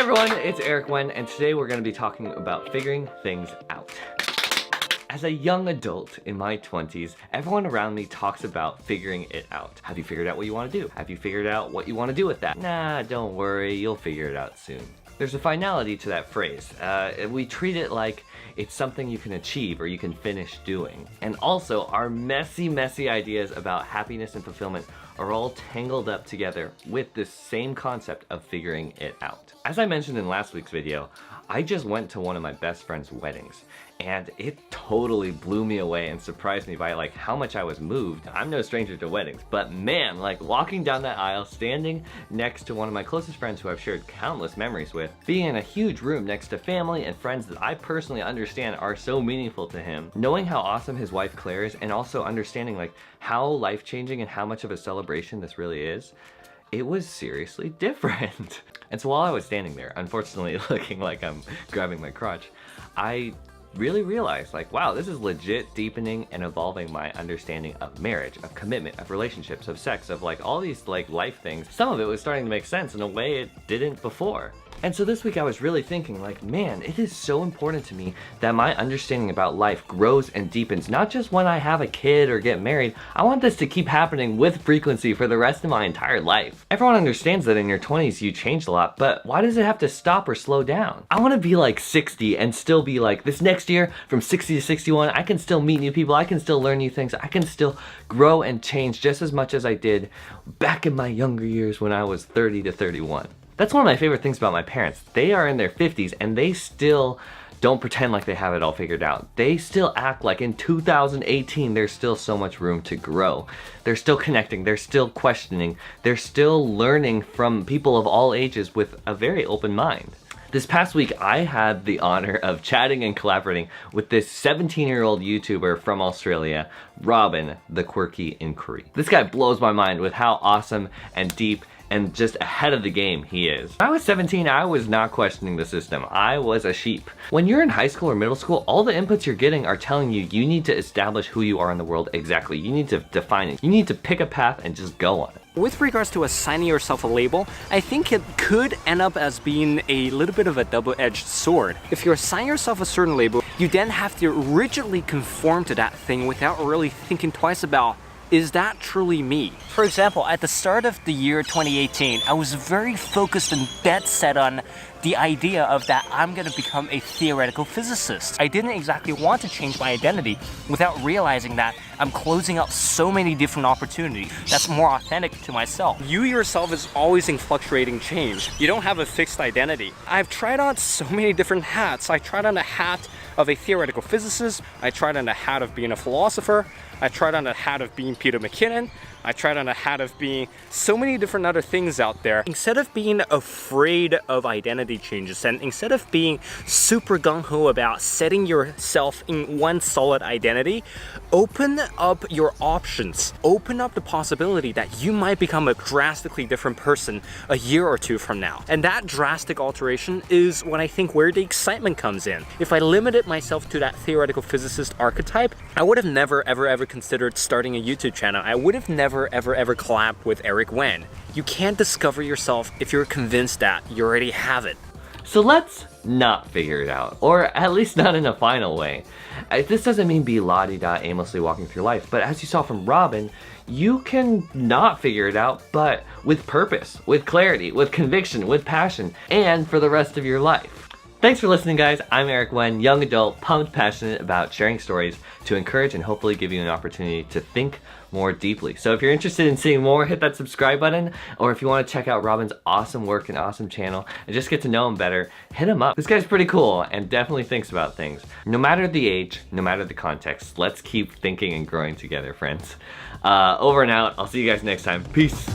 everyone, it's Eric Wen, and today we're going to be talking about figuring things out. As a young adult in my 20s, everyone around me talks about figuring it out. Have you figured out what you want to do? Have you figured out what you want to do with that? Nah, don't worry, you'll figure it out soon. There's a finality to that phrase. We treat it like it's something you can achieve or you can finish doing. And also, our messy ideas about happiness and fulfillment are all tangled up together with this same concept of figuring it out. As I mentioned in last week's video, I just went to one of my best friend's weddings, and it totally blew me away and surprised me by like how much I was moved. I'm no stranger to weddings, but man, like walking down that aisle, standing next to one of my closest friends who I've shared countless memories with, being in a huge room next to family and friends that I personally understand are so meaningful to him, knowing how awesome his wife Claire is, and also understanding like how life-changing and how much of a celebration this really is, it was seriously different. And so while I was standing there, unfortunately looking like I'm grabbing my crotch, I really realized like, wow, this is legit deepening and evolving my understanding of marriage, of commitment, of relationships, of sex, of like all these like life things. Some of it was starting to make sense in a way it didn't before. And so this week I was really thinking like, man, it is so important to me that my understanding about life grows and deepens, not just when I have a kid or get married. I want this to keep happening with frequency for the rest of my entire life. Everyone understands that in your 20s you changed a lot, but why does it have to stop or slow down? I want to be like 60 and still be like, this next year from 60 to 61, I can still meet new people, I can still learn new things, I can still grow and change just as much as I did back in my younger years when I was 30 to 31. That's one of my favorite things about my parents. They are in their 50s and they still don't pretend like they have it all figured out. They still act like in 2018 there's still so much room to grow. They're still connecting, they're still questioning, they're still learning from people of all ages with a very open mind. This past week, I had the honor of chatting and collaborating with this 17-year-old YouTuber from Australia, Robin, the Quirky Inquiry. This guy blows my mind with how awesome and deep and just ahead of the game he is. When I was 17, I was not questioning the system. I was a sheep. When you're in high school or middle school, all the inputs you're getting are telling you you need to establish who you are in the world exactly. You need to define it. You need to pick a path and just go on it. With regards to assigning yourself a label, I think it could end up as being a little bit of a double-edged sword. If you assign yourself a certain label, you then have to rigidly conform to that thing without really thinking twice about, is that truly me? For example, at the start of the year 2018, I was very focused and dead set on the idea of that I'm gonna become a theoretical physicist. I didn't exactly want to change my identity without realizing that I'm closing out so many different opportunities that's more authentic to myself. You yourself is always in fluctuating change. You don't have a fixed identity. I've tried on so many different hats. I tried on a hat of a theoretical physicist. I tried on a hat of being a philosopher. I tried on a hat of being Peter McKinnon. I tried on a hat of being so many different other things out there. Instead of being afraid of identity changes and instead of being super gung-ho about setting yourself in one solid identity, open up your options. Open up the possibility that you might become a drastically different person a year or two from now. And that drastic alteration is when I think where the excitement comes in. If I limited myself to that theoretical physicist archetype, I would have never ever considered starting a YouTube channel. I would have never ever collabed with Eric Wen. You can't discover yourself if you're convinced that you already have it. So let's not figure it out, or at least not in a final way. This doesn't mean be la-di-da aimlessly walking through life, but as you saw from Robin, you can not figure it out, but with purpose, with clarity, with conviction, with passion, and for the rest of your life. Thanks for listening, guys. I'm Eric Wen, young adult, pumped, passionate about sharing stories to encourage and hopefully give you an opportunity to think more deeply. So if you're interested in seeing more, hit that subscribe button, or if you want to check out Robin's awesome work and awesome channel and just get to know him better, hit him up. This guy's pretty cool and definitely thinks about things. No matter the age, no matter the context, let's keep thinking and growing together, friends. Over and out. I'll see you guys next time. Peace.